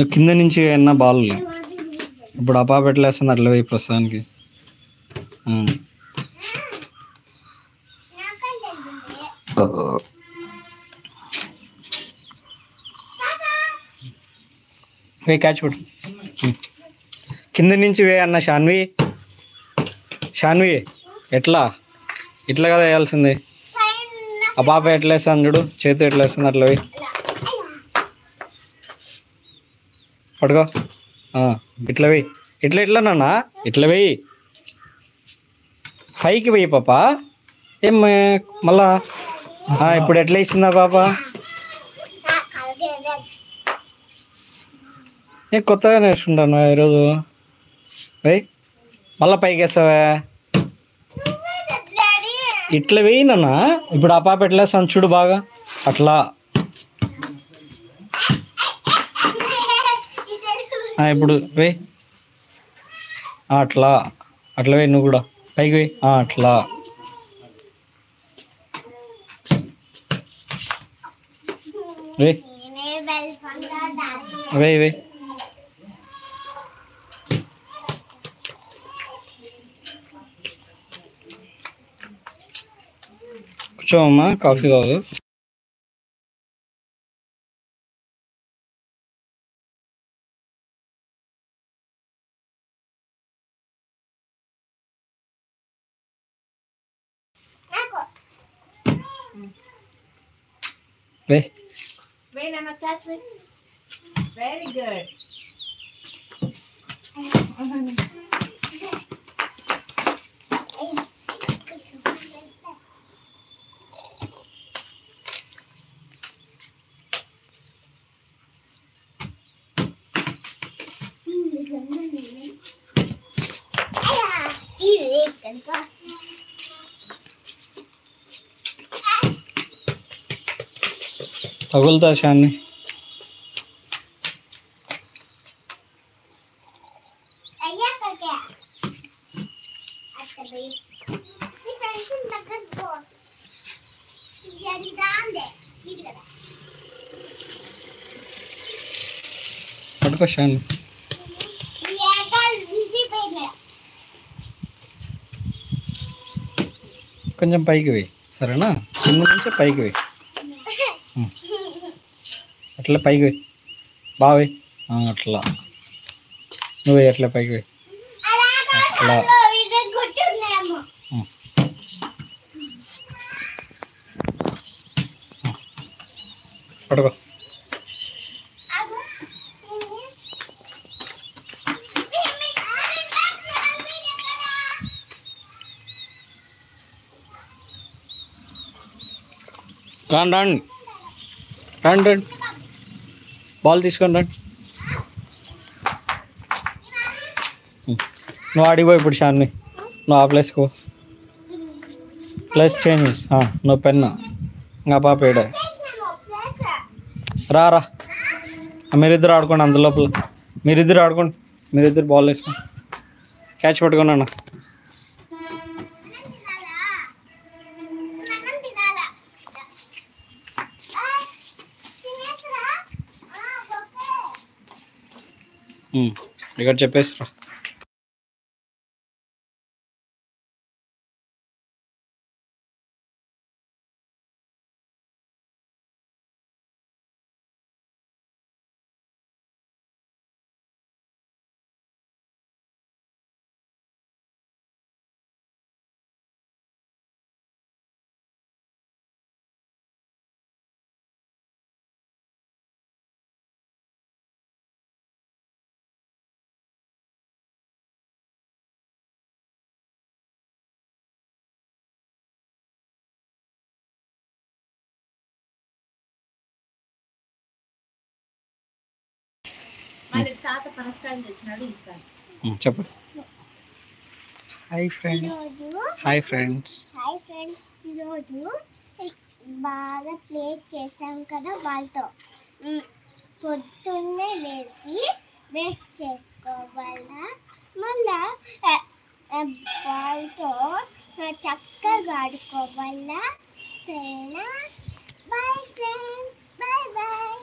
నువ్వు కింద నుంచి ఏమన్నా బాల్ ఇప్పుడు ఆ పాప ఎట్లా వేస్తుంది అట్లా పోయి ప్రస్తుతానికి. వే క్యాచ్ పెట్టు. కింద నుంచి వే అన్న షాన్వి. షాన్వి ఎట్లా ఇట్లా కదా వేయాల్సింది. ఆ పాప ఎట్లా వేస్తుంది చూడు, చేతి ఎట్లా వేస్తుంది అట్లా పోయి పట్టుకో. ఇట్లా వెయ్యి, ఇట్లా ఇట్లా నాన్న ఇట్లా వెయ్యి, పైకి వెయ్యి పాప. ఏం మళ్ళా ఇప్పుడు ఎట్లా వేసిందా పాప? కొత్తగా నేర్చుకుంటాను ఈరోజు. వెయ్యి మళ్ళా పైకి వేస్తావా? ఇట్లా వెయ్యి నాన్న. ఇప్పుడు ఆ పాప ఎట్లా వేస్తాను చూడు బాగా అట్లా. ఇప్పుడు వెయ్యి అట్లా, అట్లా వెయ్యి. నువ్వు కూడా పైకి వెయ్యి అట్లా. వెయ్యి వెయ్యి వెయ్యి. కూర్చోమ్మా, కాఫీ తాగు. Very good. తగులుతా షాన్ని. పట్టుకో షాన్ని. కొంచెం పైకి వెయ్యి సరేనా? కింద నుంచి పైకి వెయ్యి, అట్లా పైకి వెయ్యి బాగా. అట్లా నువ్వు అట్లా పైకి వెయ్యి అట్లా. పట్టుకో. రండి రండి రండి రండి, బాల్ తీసుకొని రండి. నువ్వు ఆడిపో ఇప్పుడు షాన్ని. నువ్వు ఆ ప్లేస్కి ప్లేస్ చేంజ్. నువ్వు పెన్ను ఇంకా పాప ఏడా రా రా. మీరిద్దరు ఆడుకోండి అందులోపల. మీరిద్దరు ఆడుకోండి, మీరిద్దరు బాల్ వేసుకోండి. క్యాచ్ పట్టుకోండి అన్న. ఇక్కడ చెప్పేసిరా. చెప్పు. Hi friends. Hi friends. Hi friends. ఈరోజు బాగా ప్లే చేసాం కదా బాల్తో. పొద్దున్నే లేచి బ్రష్ చేసుకోవాలా, మళ్ళా బాల్తో చక్కగా ఆడుకోవాలా. సరేనా? Bye friends, bye bye.